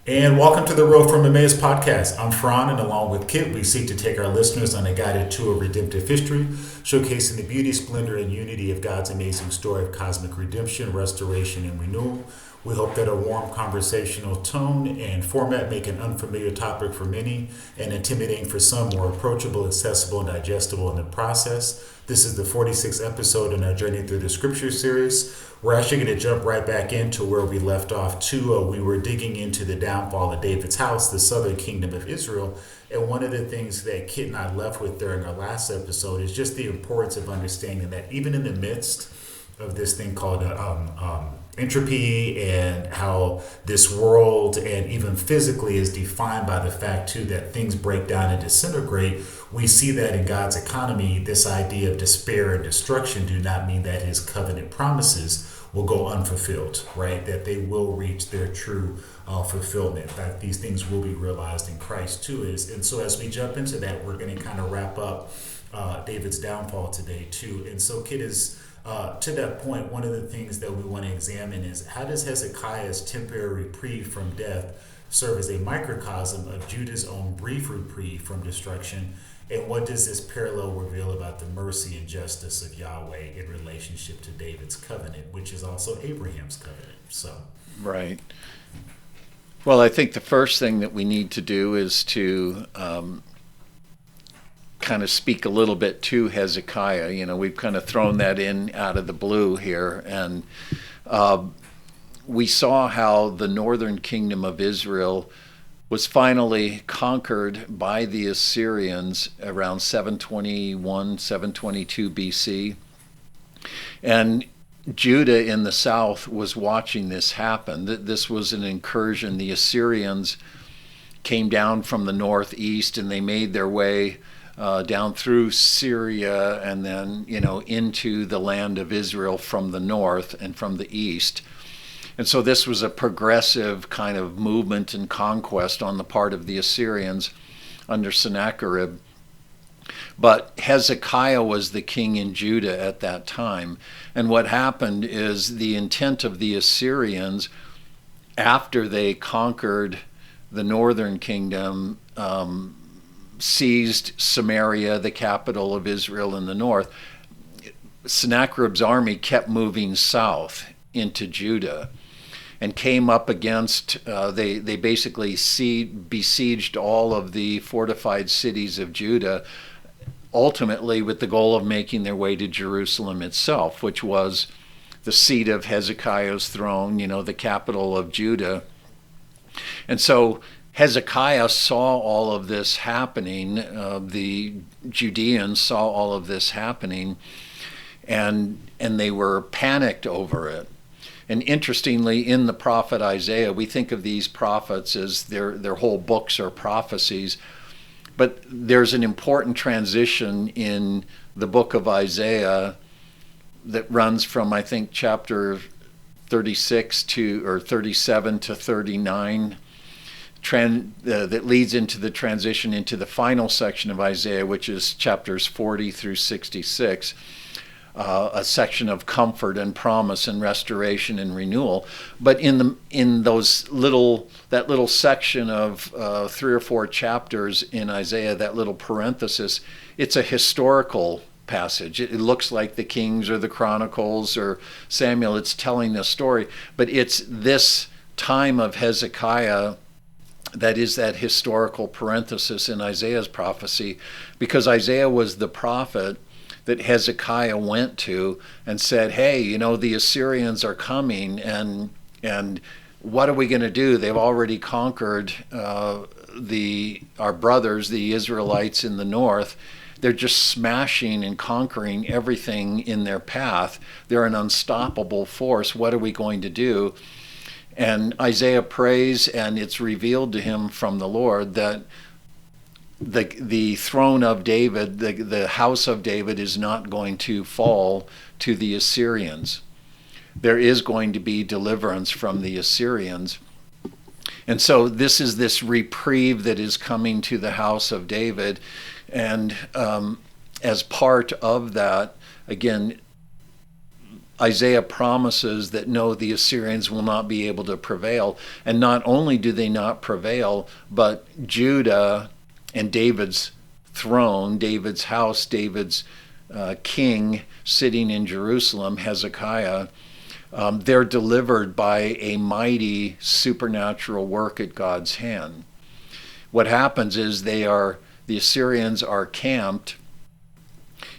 And welcome to the Road from Emmaus podcast. I'm Fran, and along with Kit, we seek to take our listeners on a guided tour of redemptive history, showcasing the beauty, splendor, and unity of God's amazing story of cosmic redemption, restoration, and renewal. We hope that a warm conversational tone and format make an unfamiliar topic for many and intimidating for some more approachable, accessible, and digestible in the process. This is the 46th episode in our journey through the scripture series. We're actually going to jump right back into where we left off too. We were digging into the downfall of David's house, the southern kingdom of Israel. And one of the things that Kit and I left with during our last episode is just the importance of understanding that even in the midst of this thing called entropy, and how this world and even physically is defined by the fact too that things break down and disintegrate, we see that in God's economy. This idea of despair and destruction do not mean that his covenant promises will go unfulfilled, right? That they will reach their true fulfillment. In fact, these things will be realized in Christ too. And so as we jump into that, we're going to kind of wrap up David's downfall today too. And so Kit is to that point, one of the things that we want to examine is how does Hezekiah's temporary reprieve from death serve as a microcosm of Judah's own brief reprieve from destruction? And what does this parallel reveal about the mercy and justice of Yahweh in relationship to David's covenant, which is also Abraham's covenant? So, right. Well, I think the first thing that we need to do is to kind of speak a little bit to Hezekiah. You know, we've kind of thrown that in out of the blue here, and we saw how the northern kingdom of Israel was finally conquered by the Assyrians around 721, 722 BC. And Judah in the south was watching this happen. This was an incursion. The Assyrians came down from the northeast and they made their way down through Syria and then, into the land of Israel from the north and from the east. And so this was a progressive kind of movement and conquest on the part of the Assyrians under Sennacherib. But Hezekiah was the king in Judah at that time. And what happened is the intent of the Assyrians, after they conquered the northern kingdom, seized Samaria, the capital of Israel in the north, Sennacherib's army kept moving south into Judah and came up against, they basically besieged all of the fortified cities of Judah, ultimately with the goal of making their way to Jerusalem itself, which was the seat of Hezekiah's throne, the capital of Judah. And so Hezekiah saw all of this happening, the Judeans saw all of this happening, and they were panicked over it. And interestingly, in the prophet Isaiah, we think of these prophets as their whole books are prophecies, but there's an important transition in the book of Isaiah that runs from, I think, chapter 36 or 37 to 39, that leads into the transition into the final section of Isaiah, which is chapters 40 through 66. A section of comfort and promise and restoration and renewal. But in that little section of 3 or 4 chapters in Isaiah, that little parenthesis, it's a historical passage. It looks like the Kings or the Chronicles or Samuel. It's telling a story, but it's this time of Hezekiah that is that historical parenthesis in Isaiah's prophecy, because Isaiah was the prophet that Hezekiah went to and said, hey, the Assyrians are coming, and what are we going to do? They've already conquered our brothers, the Israelites in the north. They're just smashing and conquering everything in their path. They're an unstoppable force. What are we going to do? And Isaiah prays, and it's revealed to him from the Lord that the throne of David, the house of David, is not going to fall to the Assyrians. There is going to be deliverance from the Assyrians. And so this is this reprieve that is coming to the house of David. And as part of that, again, Isaiah promises that no, the Assyrians will not be able to prevail. And not only do they not prevail, but Judah and David's throne, David's house, David's king sitting in Jerusalem, Hezekiah, they're delivered by a mighty supernatural work at God's hand. What happens is the Assyrians are camped.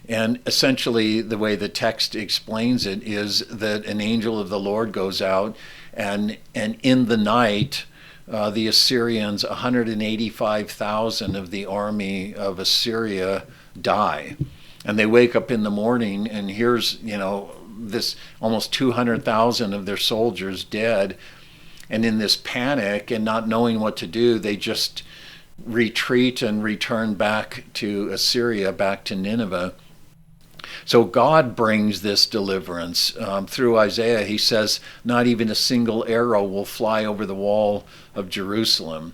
And essentially, the way the text explains it is that an angel of the Lord goes out, and in the night, the Assyrians, 185,000 of the army of Assyria die. And they wake up in the morning, and here's, this almost 200,000 of their soldiers dead. And in this panic and not knowing what to do, they just retreat and return back to Assyria, back to Nineveh. So God brings this deliverance through Isaiah. He says, not even a single arrow will fly over the wall of Jerusalem.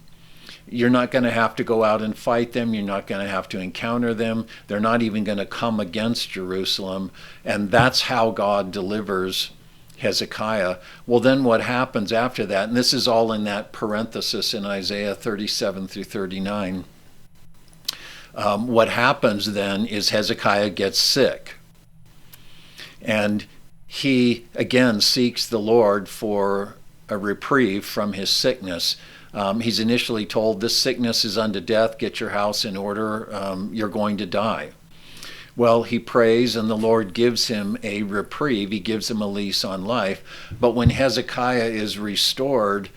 You're not going to have to go out and fight them. You're not going to have to encounter them. They're not even going to come against Jerusalem. And that's how God delivers Hezekiah. Well, then what happens after that? And this is all in that parenthesis in Isaiah 37 through 39. What happens then is Hezekiah gets sick. And he, again, seeks the Lord for a reprieve from his sickness. He's initially told, this sickness is unto death, get your house in order, you're going to die. Well, he prays and the Lord gives him a reprieve, he gives him a lease on life. But when Hezekiah is restored,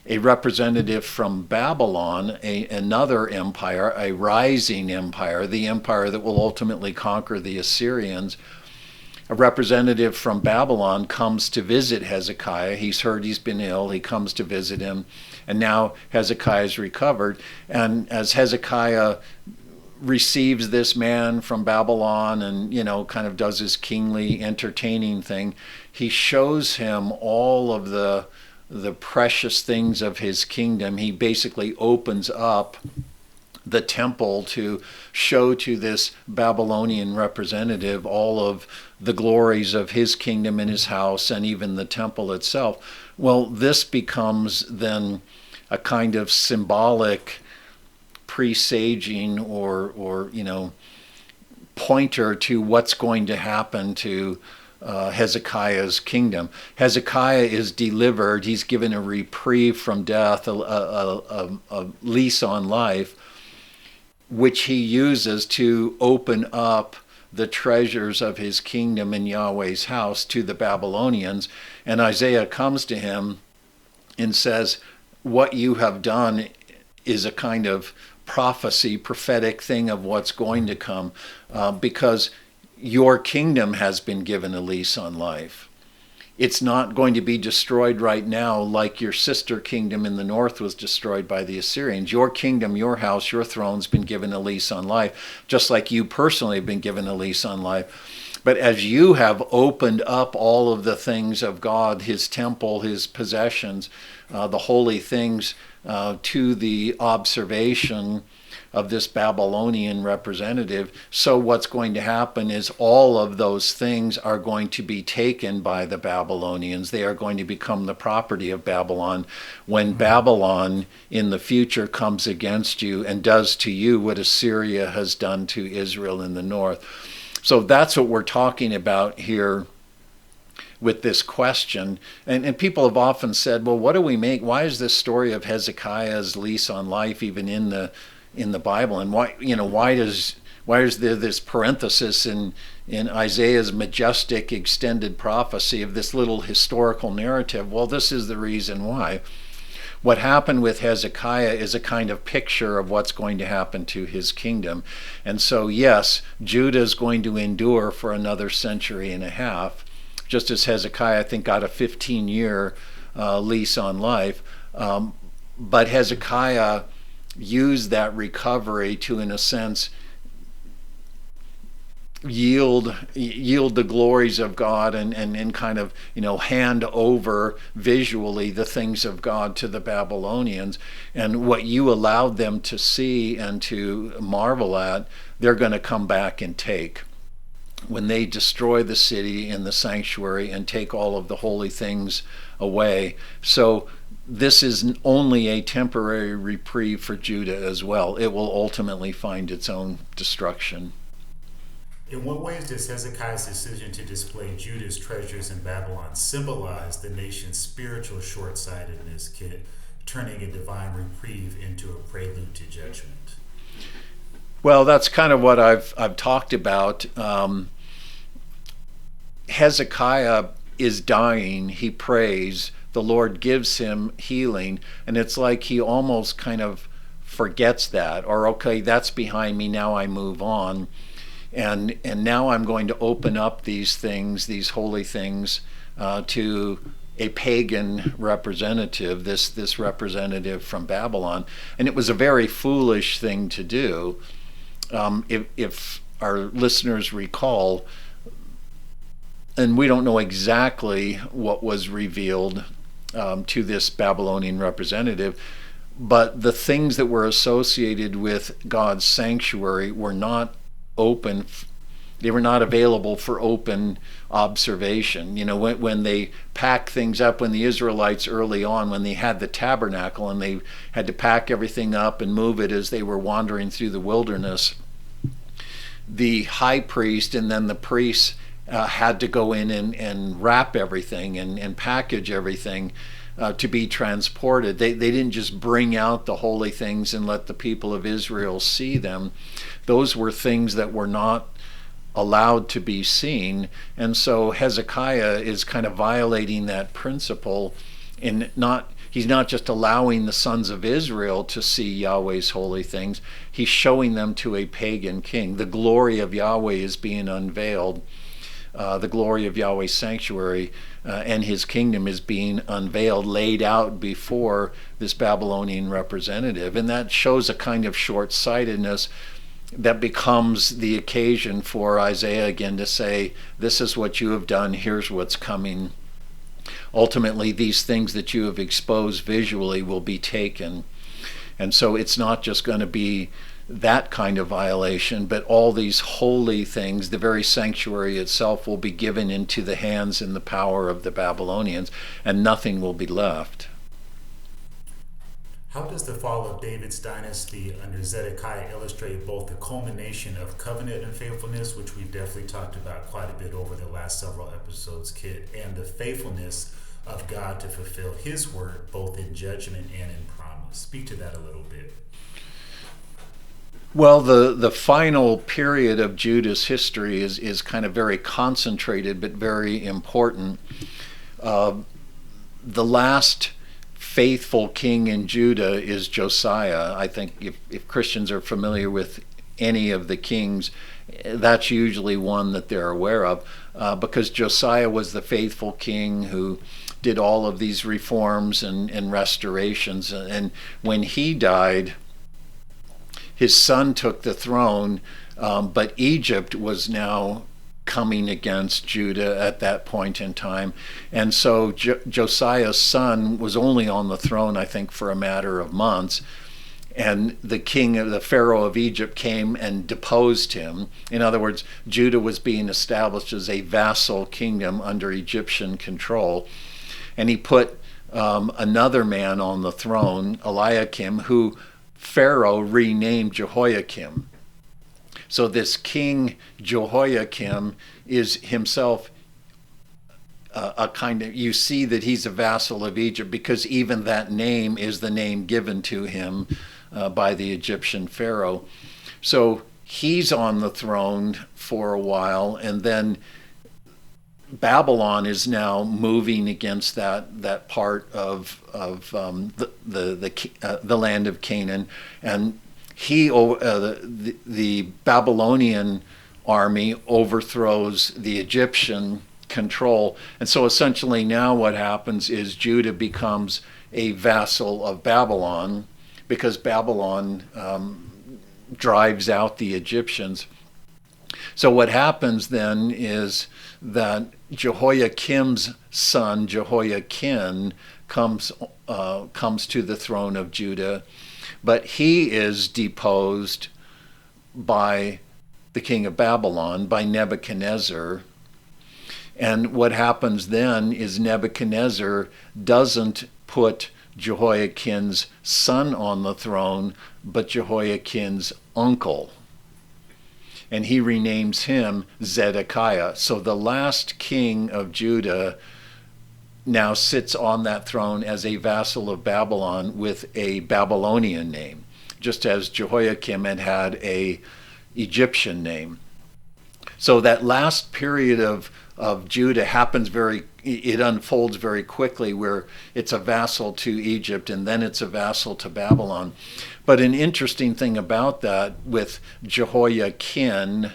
a representative from Babylon, another empire, a rising empire, the empire that will ultimately conquer the Assyrians, a representative from Babylon comes to visit Hezekiah. He's heard he's been ill. He comes to visit him. And now Hezekiah's recovered. And as Hezekiah receives this man from Babylon and, kind of does his kingly entertaining thing, he shows him all of the precious things of his kingdom. He basically opens up the temple to show to this Babylonian representative all of the glories of his kingdom and his house and even the temple itself. Well, this becomes then a kind of symbolic presaging or pointer to what's going to happen to Hezekiah's kingdom. Hezekiah is delivered. He's given a reprieve from death, a lease on life, which he uses to open up the treasures of his kingdom in Yahweh's house to the Babylonians. And Isaiah comes to him and says, what you have done is a kind of prophecy, prophetic thing of what's going to come, because your kingdom has been given a lease on life. It's not going to be destroyed right now like your sister kingdom in the north was destroyed by the Assyrians. Your kingdom, your house, your throne's been given a lease on life, just like you personally have been given a lease on life. But as you have opened up all of the things of God, his temple, his possessions, the holy things, to the observation of this Babylonian representative, so what's going to happen is all of those things are going to be taken by the Babylonians. They are going to become the property of Babylon when Babylon in the future comes against you and does to you what Assyria has done to Israel in the north. So that's what we're talking about here with this question. And people have often said, well, what do we make? Why is this story of Hezekiah's lease on life even in the Bible? And why is there this parenthesis in Isaiah's majestic extended prophecy of this little historical narrative? Well, this is the reason why. What happened with Hezekiah is a kind of picture of what's going to happen to his kingdom. And so, yes, Judah is going to endure for another century and a half, just as Hezekiah, I think, got a 15-year lease on life. But Hezekiah used that recovery to, in a sense, yield the glories of God and kind of, hand over visually the things of God to the Babylonians. And what you allowed them to see and to marvel at, they're going to come back and take. when they destroy the city and the sanctuary and take all of the holy things away. So this is only a temporary reprieve for Judah as well. It will ultimately find its own destruction. In what ways does Hezekiah's decision to display Judah's treasures in Babylon symbolize the nation's spiritual short-sightedness, Kit, turning a divine reprieve into a prelude to judgment? Well, that's kind of what I've talked about. Hezekiah is dying. He prays. The Lord gives him healing, and it's like he almost kind of forgets that, or okay, that's behind me. Now I move on, and now I'm going to open up these things, these holy things, to a pagan representative, this representative from Babylon, and it was a very foolish thing to do. If our listeners recall, and we don't know exactly what was revealed to this Babylonian representative, but the things that were associated with God's sanctuary were not open. They were not available for open observation. You know, when they packed things up, when the Israelites early on, when they had the tabernacle and they had to pack everything up and move it as they were wandering through the wilderness, the high priest and then the priests had to go in and wrap everything and package everything to be transported. They didn't just bring out the holy things and let the people of Israel see them. Those were things that were not allowed to be seen. And so Hezekiah is kind of violating that principle in he's not just allowing the sons of Israel to see Yahweh's holy things, he's showing them to a pagan king. The glory of Yahweh is being unveiled. The glory of Yahweh's sanctuary and his kingdom is being unveiled, laid out before this Babylonian representative. And that shows a kind of short-sightedness that becomes the occasion for Isaiah again to say, this is what you have done, here's what's coming. Ultimately, these things that you have exposed visually will be taken. And so it's not just going to be that kind of violation, but all these holy things, the very sanctuary itself, will be given into the hands and the power of the Babylonians, and nothing will be left. How does the fall of David's dynasty under Zedekiah illustrate both the culmination of covenant and faithfulness, which we've definitely talked about quite a bit over the last several episodes, Kit, and the faithfulness of God to fulfill his word both in judgment and in promise? Speak to that a little bit. Well, the final period of Judah's history is kind of very concentrated but very important. The last faithful king in Judah is Josiah. I think if Christians are familiar with any of the kings, that's usually one that they're aware of, because Josiah was the faithful king who did all of these reforms and restorations. And when he died, his son took the throne, but Egypt was now coming against Judah at that point in time. And so Josiah's son was only on the throne, I think, for a matter of months. And the Pharaoh of Egypt came and deposed him. In other words, Judah was being established as a vassal kingdom under Egyptian control. And he put another man on the throne, Eliakim, who Pharaoh renamed Jehoiakim. So this king Jehoiakim is himself a kind of, you see that he's a vassal of Egypt because even that name is the name given to him by the Egyptian Pharaoh. So he's on the throne for a while, and then Babylon is now moving against that part of the land of Canaan, and the Babylonian army overthrows the Egyptian control, and so essentially now what happens is Judah becomes a vassal of Babylon because Babylon drives out the Egyptians. So what happens then is that Jehoiakim's son, Jehoiakim, comes to the throne of Judah, but he is deposed by the king of Babylon, by Nebuchadnezzar. And what happens then is Nebuchadnezzar doesn't put Jehoiakim's son on the throne, but Jehoiakim's uncle. And he renames him Zedekiah. So the last king of Judah now sits on that throne as a vassal of Babylon with a Babylonian name, just as Jehoiakim had a Egyptian name. So that last period of Judah it unfolds very quickly, where it's a vassal to Egypt and then it's a vassal to Babylon. But an interesting thing about that, with Jehoiakim,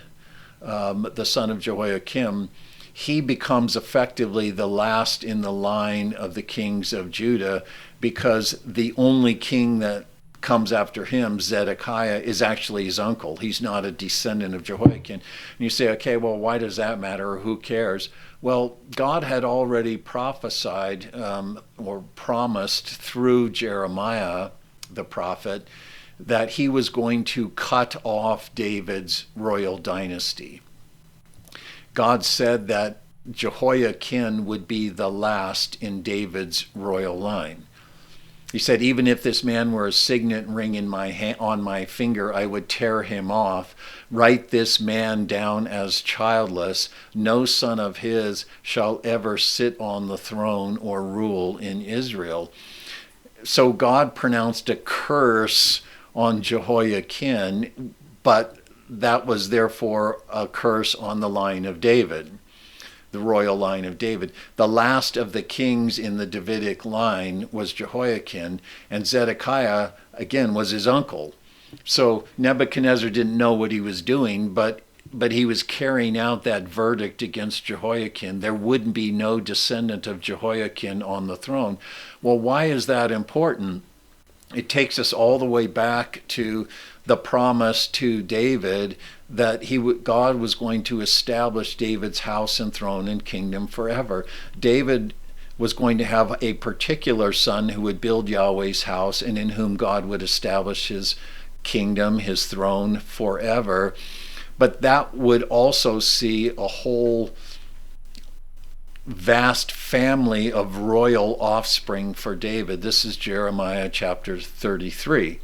the son of Jehoiakim, he becomes effectively the last in the line of the kings of Judah, because the only king that comes after him, Zedekiah, is actually his uncle. He's not a descendant of Jehoiakim. And you say, okay, well, why does that matter, or who cares? Well, God had already prophesied or promised through Jeremiah, the prophet, that he was going to cut off David's royal dynasty. God said that Jehoiakim would be the last in David's royal line. He said, even if this man were a signet ring on my finger, I would tear him off. Write this man down as childless. No son of his shall ever sit on the throne or rule in Israel. So God pronounced a curse on Jehoiakim, but that was therefore a curse on the line of David, the royal line of David. The last of the kings in the Davidic line was Jehoiakim, and Zedekiah, again, was his uncle. So Nebuchadnezzar didn't know what he was doing, but he was carrying out that verdict against Jehoiakim. There would be no descendant of Jehoiakim on the throne. Well, why is that important? It takes us all the way back to the promise to David that God was going to establish David's house and throne and kingdom forever. David was going to have a particular son who would build Yahweh's house, and in whom God would establish his kingdom, his throne forever. But that would also see a whole vast family of royal offspring for David. This is Jeremiah chapter 33.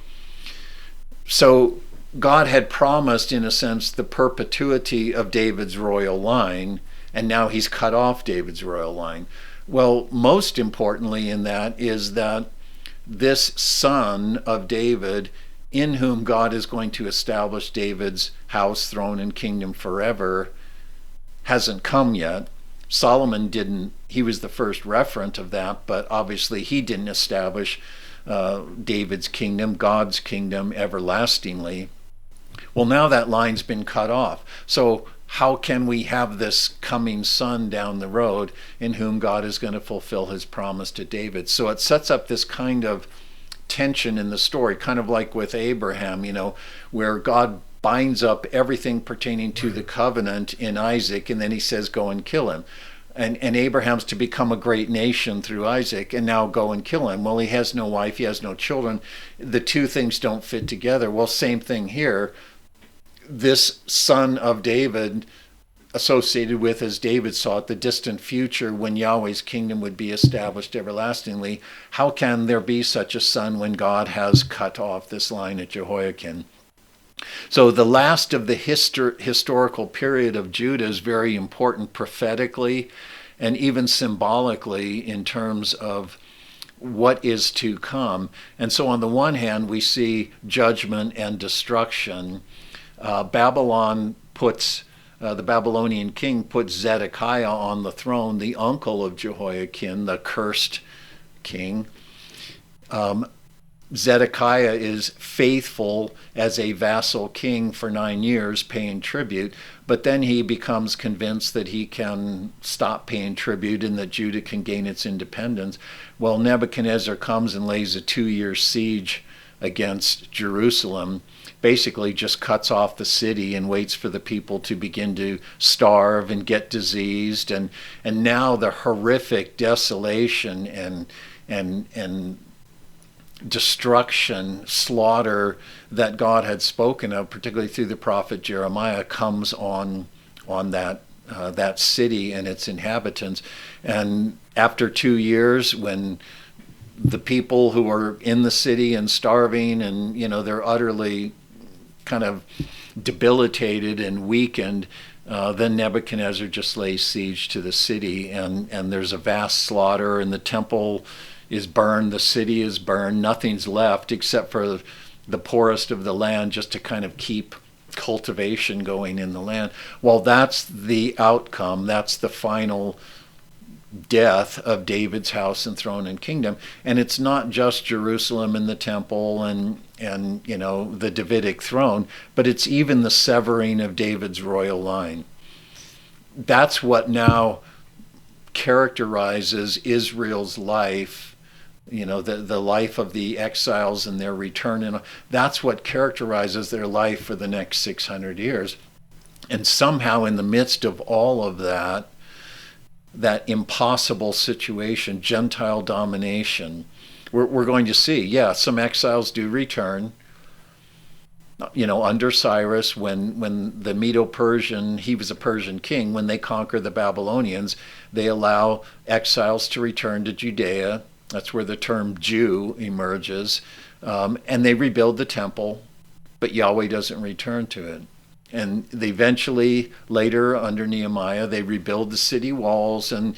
So God had promised, in a sense, the perpetuity of David's royal line, and now he's cut off David's royal line. Well, most importantly in that is that this son of David, in whom God is going to establish David's house, throne, and kingdom forever, hasn't come yet. Solomon didn't. He was the first referent of that, but obviously he didn't establish David's kingdom, God's kingdom, everlastingly. Well, now that line's been cut off. So how can we have this coming son down the road in whom God is going to fulfill his promise to David? So it sets up this kind of tension in the story, kind of like with Abraham, where God binds up everything pertaining to the covenant in Isaac, and then he says, go and kill him. And Abraham's to become a great nation through Isaac, and now go and kill him. Well, he has no wife, he has no children. The two things don't fit together. Well, same thing here. This son of David, associated with, as David saw it, the distant future when Yahweh's kingdom would be established everlastingly. How can there be such a son when God has cut off this line at Jehoiakim? So the last of the historical period of Judah is very important prophetically and even symbolically in terms of what is to come. And so on the one hand, we see judgment and destruction. Babylon puts, the Babylonian king puts Zedekiah on the throne, the uncle of Jehoiakim, the cursed king. Zedekiah is faithful as a vassal king for 9 years, paying tribute, but then he becomes convinced that he can stop paying tribute and that Judah can gain its independence. Well, Nebuchadnezzar comes and lays a 2-year siege against Jerusalem, basically just cuts off the city and waits for the people to begin to starve and get diseased, and now the horrific desolation and destruction, slaughter that God had spoken of, particularly through the prophet Jeremiah, comes on that city and its inhabitants. And after 2 years, when the people who are in the city and starving, and they're utterly kind of debilitated and weakened, then Nebuchadnezzar just lays siege to the city, and there's a vast slaughter, and the temple is burned, the city is burned, nothing's left except for the poorest of the land, just to kind of keep cultivation going in the land. Well, that's the outcome, that's the final death of David's house and throne and kingdom. And it's not just Jerusalem and the temple and the Davidic throne, but it's even the severing of David's royal line. That's what now characterizes Israel's life, the life of the exiles and their return. And that's what characterizes their life for the next 600 years. And somehow in the midst of all of that impossible situation, Gentile domination, we're going to see, some exiles do return. Under Cyrus, when the Medo-Persian, he was a Persian king, when they conquer the Babylonians, they allow exiles to return to Judea. That's where the term Jew emerges. And they rebuild the temple, but Yahweh doesn't return to it. And they eventually, later under Nehemiah, they rebuild the city walls, and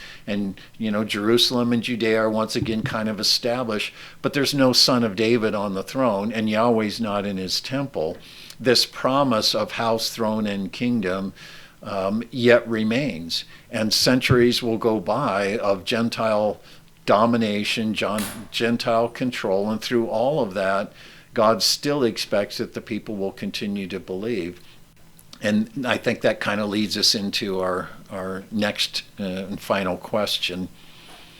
Jerusalem and Judea are once again kind of established, but there's no son of David on the throne, and Yahweh's not in his temple. This promise of house, throne, and kingdom yet remains, and centuries will go by of Gentile domination, Gentile control, and through all of that, God still expects that the people will continue to believe. And I think that kind of leads us into our next and final question.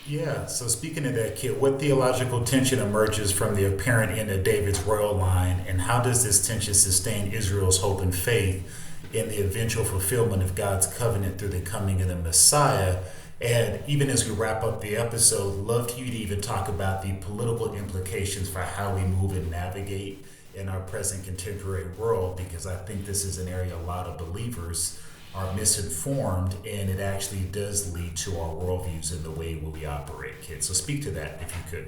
Yeah, so speaking of that, Kit, what theological tension emerges from the apparent end of David's royal line, and how does this tension sustain Israel's hope and faith in the eventual fulfillment of God's covenant through the coming of the Messiah? And even as we wrap up the episode, love you to even talk about the political implications for how we move and navigate in our present contemporary world, because I think this is an area a lot of believers are misinformed, and it actually does lead to our worldviews and the way we operate, Kit. So speak to that if you could.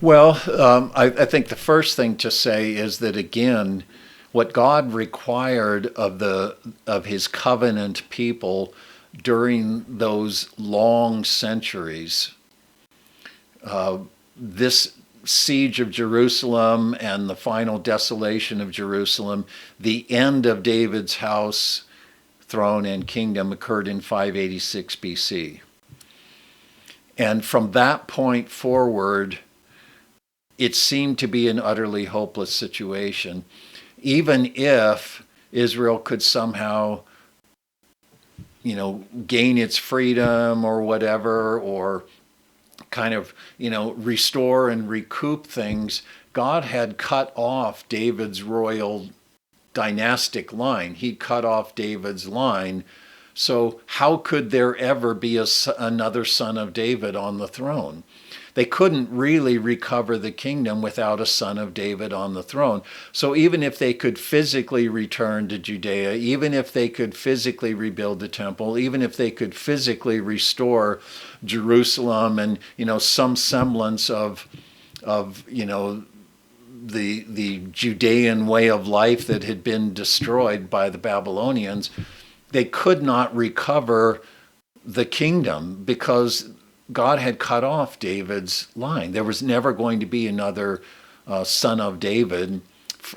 Well, I think the first thing to say is that, again, what God required of his covenant people during those long centuries, this siege of Jerusalem and the final desolation of Jerusalem, the end of David's house, throne, and kingdom occurred in 586 BC. And from that point forward, it seemed to be an utterly hopeless situation. Even if Israel could somehow, gain its freedom or whatever, or kind of, restore and recoup things, God had cut off David's royal dynastic line. He cut off David's line. So how could there ever be another son of David on the throne? They couldn't really recover the kingdom without a son of David on the throne. So even if they could physically return to Judea, even if they could physically rebuild the temple, even if they could physically restore Jerusalem and, some semblance of the Judean way of life that had been destroyed by the Babylonians, they could not recover the kingdom because God had cut off David's line. There was never going to be another son of David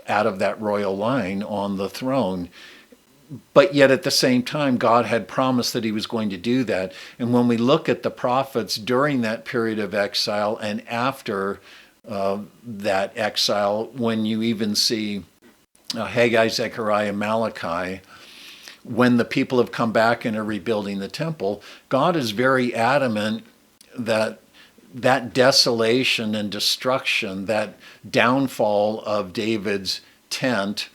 out of that royal line on the throne. But yet at the same time, God had promised that he was going to do that. And when we look at the prophets during that period of exile and after that exile, when you even see Haggai, Zechariah, Malachi, when the people have come back and are rebuilding the temple, God is very adamant that desolation and destruction, that downfall of David's tent,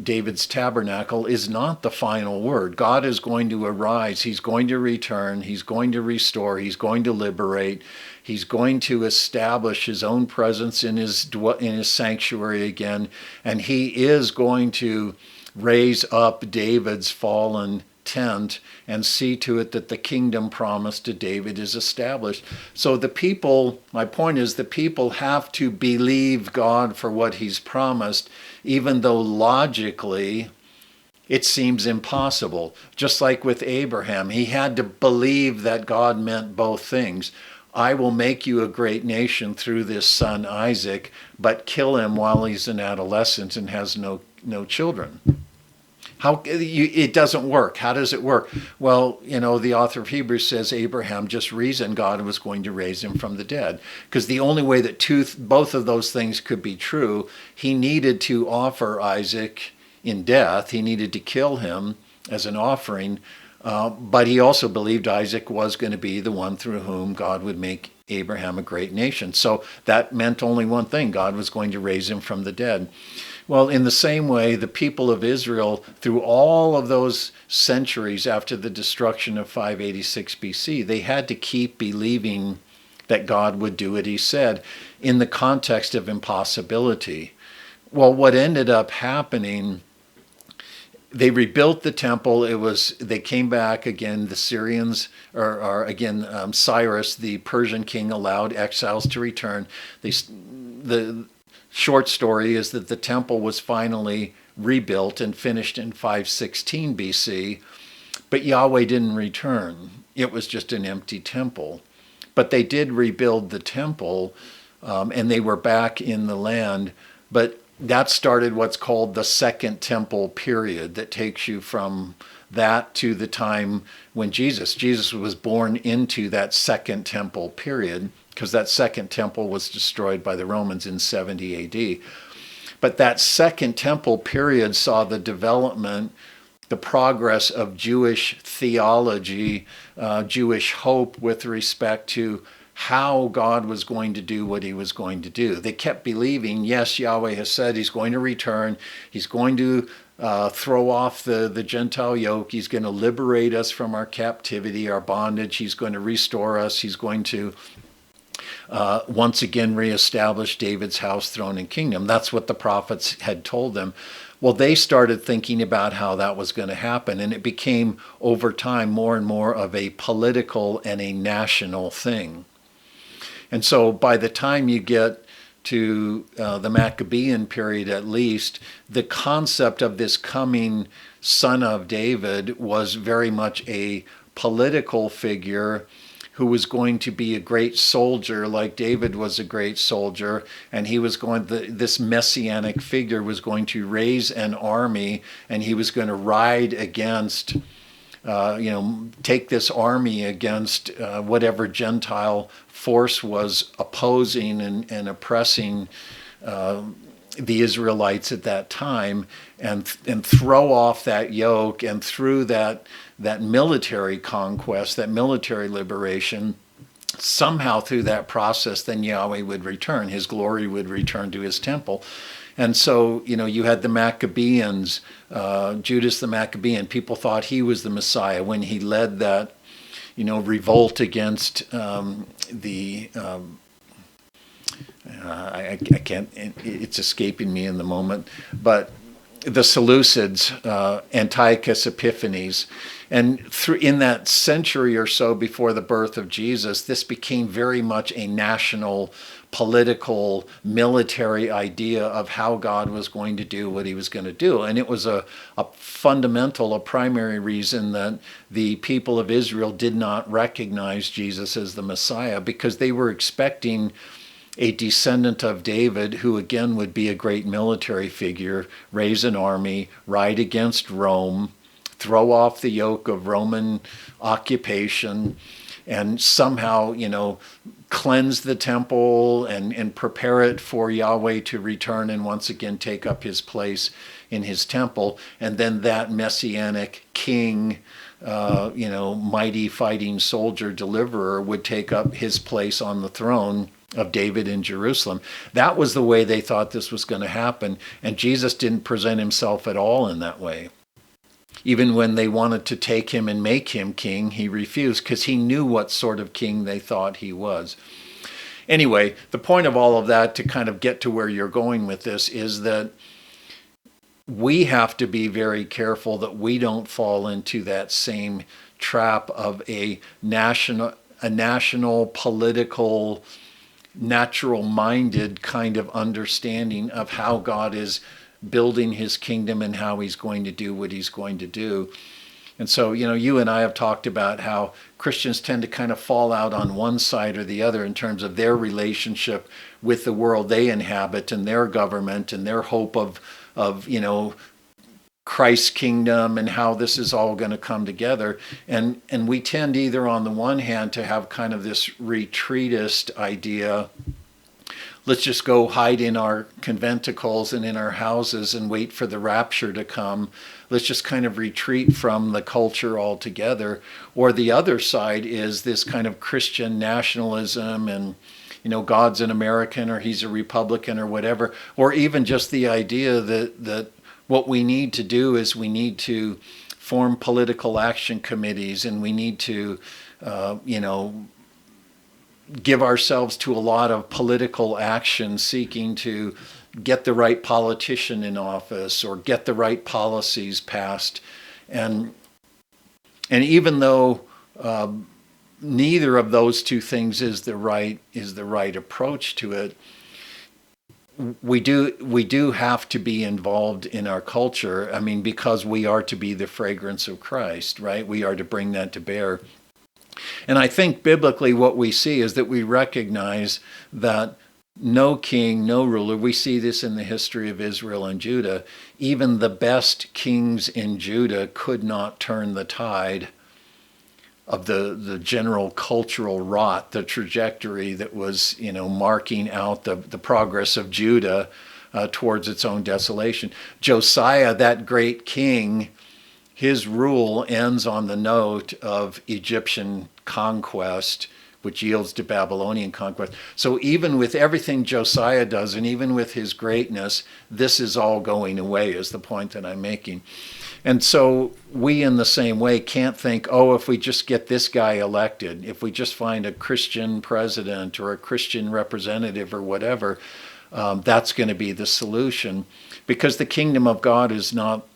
David's tabernacle is not the final word. God is going to arise. He's going to return. He's going to restore. He's going to liberate. He's going to establish his own presence in his sanctuary again. And he is going to raise up David's fallen tent and see to it that the kingdom promised to David is established. So the people, my point is, the people have to believe God for what he's promised, even though logically it seems impossible. Just like with Abraham, he had to believe that God meant both things. I will make you a great nation through this son Isaac, but kill him while he's an adolescent and has no children. It doesn't work. How does it work? Well, the author of Hebrews says Abraham just reasoned God was going to raise him from the dead. Because the only way that both of those things could be true, he needed to offer Isaac in death. He needed to kill him as an offering. But he also believed Isaac was going to be the one through whom God would make Abraham a great nation. So that meant only one thing. God was going to raise him from the dead. Well, in the same way, the people of Israel, through all of those centuries after the destruction of 586 BC, they had to keep believing that God would do what he said in the context of impossibility. Well, what ended up happening, they rebuilt the temple. They came back again. The Syrians, Cyrus, the Persian king, allowed exiles to return. The short story is that the temple was finally rebuilt and finished in 516 BC, but Yahweh didn't return. It was just an empty temple. But they did rebuild the temple, and they were back in the land. But that started what's called the Second Temple period, that takes you from that to the time when Jesus was born into that Second Temple period, because that Second Temple was destroyed by the Romans in 70 AD. But that Second Temple period saw the development, the progress of Jewish theology, Jewish hope with respect to how God was going to do what he was going to do. They kept believing, yes, Yahweh has said he's going to return. He's going to throw off the Gentile yoke. He's going to liberate us from our captivity, our bondage. He's going to restore us. He's going to once again reestablish David's house, throne, and kingdom. That's what the prophets had told them. Well, they started thinking about how that was going to happen, and it became, over time, more and more of a political and a national thing. And so by the time you get to the Maccabean period, at least, the concept of this coming son of David was very much a political figure who was going to be a great soldier, like David was a great soldier, and this messianic figure was going to raise an army, and he was going to ride against, take this army against whatever Gentile force was opposing and oppressing the Israelites at that time, and throw off that yoke, and through that military conquest, that military liberation, somehow through that process, then Yahweh would return. His glory would return to his temple. And so, you had the Maccabeans, Judas the Maccabean. People thought he was the Messiah when he led that, revolt against I can't, it's escaping me in the moment, but the Seleucids, Antiochus Epiphanes. And in that century or so before the birth of Jesus, this became very much a national, political, military idea of how God was going to do what he was going to do. And it was a primary reason that the people of Israel did not recognize Jesus as the Messiah, because they were expecting a descendant of David who again would be a great military figure, raise an army, ride against Rome, throw off the yoke of Roman occupation, and somehow, cleanse the temple and prepare it for Yahweh to return and once again take up his place in his temple. And then that messianic king mighty fighting soldier deliverer would take up his place on the throne of David in Jerusalem. That was the way they thought this was going to happen. And Jesus didn't present himself at all in that way. Even when they wanted to take him and make him king, he refused because he knew what sort of king they thought he was. Anyway, the point of all of that, to kind of get to where you're going with this, is that we have to be very careful that we don't fall into that same trap of a national political, natural-minded kind of understanding of how God is building his kingdom and how he's going to do what he's going to do. And so, you and I have talked about how Christians tend to kind of fall out on one side or the other in terms of their relationship with the world they inhabit and their government and their hope of Christ's kingdom and how this is all going to come together. And we tend either on the one hand to have kind of this retreatist idea, let's just go hide in our conventicles and in our houses and wait for the rapture to come. Let's just kind of retreat from the culture altogether. Or the other side is this kind of Christian nationalism and, God's an American or he's a Republican or whatever. Or even just the idea that what we need to do is we need to form political action committees and we need to, give ourselves to a lot of political action seeking to get the right politician in office or get the right policies passed. And even though neither of those two things is the right approach to it, we do have to be involved in our culture. I mean, because we are to be the fragrance of Christ, right? We are to bring that to bear. And I think biblically what we see is that we recognize that no king, no ruler, we see this in the history of Israel and Judah, even the best kings in Judah could not turn the tide of the general cultural rot, the trajectory that was, marking out the progress of Judah towards its own desolation. Josiah, that great king, his rule ends on the note of Egyptian conquest, which yields to Babylonian conquest. So even with everything Josiah does, and even with his greatness, this is all going away, is the point that I'm making. And so we, in the same way, can't think, if we just get this guy elected, if we just find a Christian president or a Christian representative or whatever, that's going to be the solution. Because the kingdom of God is not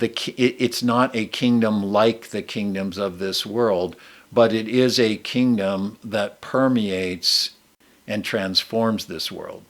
it's not a kingdom like the kingdoms of this world, but it is a kingdom that permeates and transforms this world.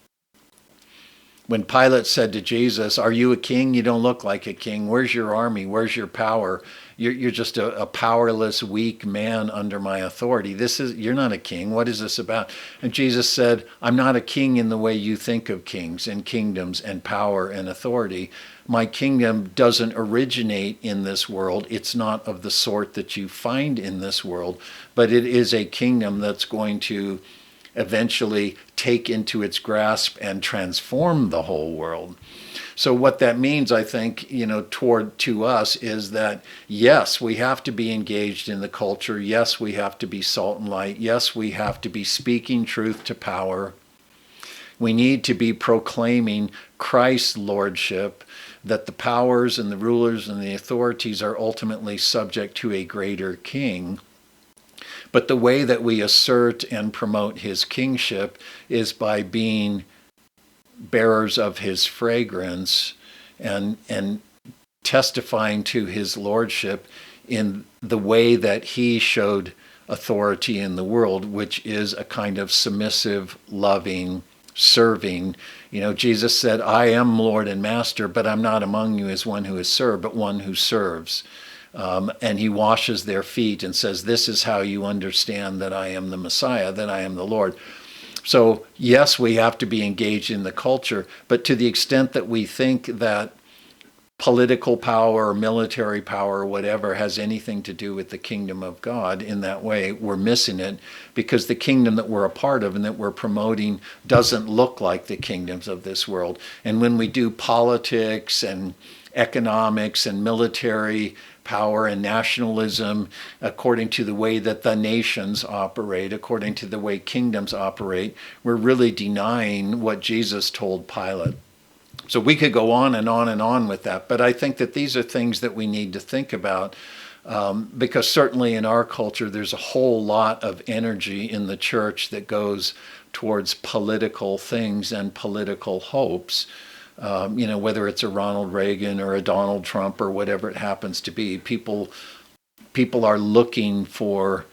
When Pilate said to Jesus, "Are you a king? You don't look like a king. Where's your army? Where's your power? You're just a powerless, weak man under my authority. You're not a king. What is this about?" And Jesus said, "I'm not a king in the way you think of kings and kingdoms and power and authority. My kingdom doesn't originate in this world. It's not of the sort that you find in this world, but it is a kingdom that's going to eventually take into its grasp and transform the whole world." So what that means, I think, to us is that, yes, we have to be engaged in the culture. Yes, we have to be salt and light. Yes, we have to be speaking truth to power. We need to be proclaiming Christ's lordship, that the powers and the rulers and the authorities are ultimately subject to a greater king. But the way that we assert and promote his kingship is by being bearers of his fragrance and testifying to his lordship in the way that he showed authority in the world, which is a kind of submissive, loving, serving. Jesus said, "I am Lord and Master, but I'm not among you as one who is served, but one who serves." And he washes their feet and says, "This is how you understand that I am the Messiah, that I am the Lord." So yes, we have to be engaged in the culture, but to the extent that we think that political power or military power or whatever has anything to do with the kingdom of God in that way, we're missing it, because the kingdom that we're a part of and that we're promoting doesn't look like the kingdoms of this world. And when we do politics and economics and military power and nationalism, according to the way that the nations operate, according to the way kingdoms operate, we're really denying what Jesus told Pilate. So we could go on and on and on with that, but I think that these are things that we need to think about, because certainly in our culture, there's a whole lot of energy in the church that goes towards political things and political hopes. Whether it's a Ronald Reagan or a Donald Trump or whatever it happens to be, people are looking for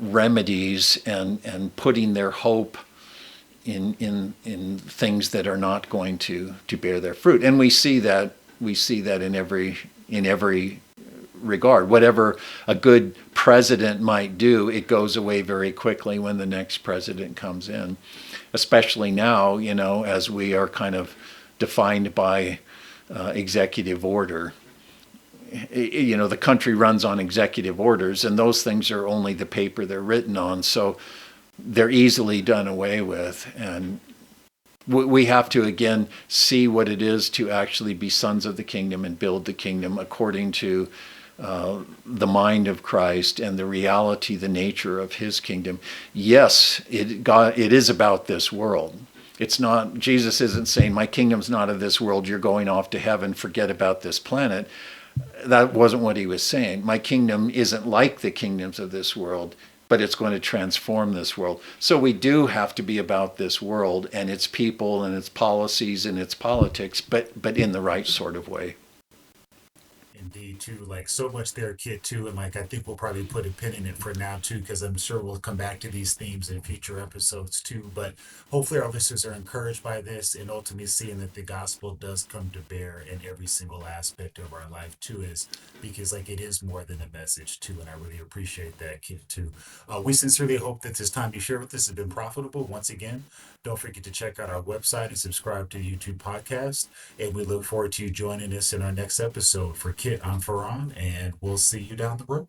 remedies and putting their hope in things that are not going to bear their fruit. And we see that in every regard. Whatever a good president might do, it goes away very quickly when the next president comes in. Especially now, as we are kind of defined by executive order. The country runs on executive orders, and those things are only the paper they're written on, so they're easily done away with. And we have to, again, see what it is to actually be sons of the kingdom and build the kingdom according to the mind of Christ and the reality, the nature of his kingdom. Yes, it is about this world. It's not, Jesus isn't saying, my kingdom's not of this world, you're going off to heaven, forget about this planet. That wasn't what he was saying. My kingdom isn't like the kingdoms of this world, but it's going to transform this world. So we do have to be about this world and its people and its policies and its politics, but in the right sort of way. Indeed, too. Like so much there, Kit, too. And I think we'll probably put a pin in it for now, too, because I'm sure we'll come back to these themes in future episodes, too. But hopefully our listeners are encouraged by this and ultimately seeing that the gospel does come to bear in every single aspect of our life, too, because it is more than a message, too. And I really appreciate that, Kit, too. We sincerely hope that this time you share with us has been profitable. Once again, don't forget to check out our website and subscribe to the YouTube podcast. And we look forward to you joining us in our next episode. For Kit, I'm Farhan, and we'll see you down the road.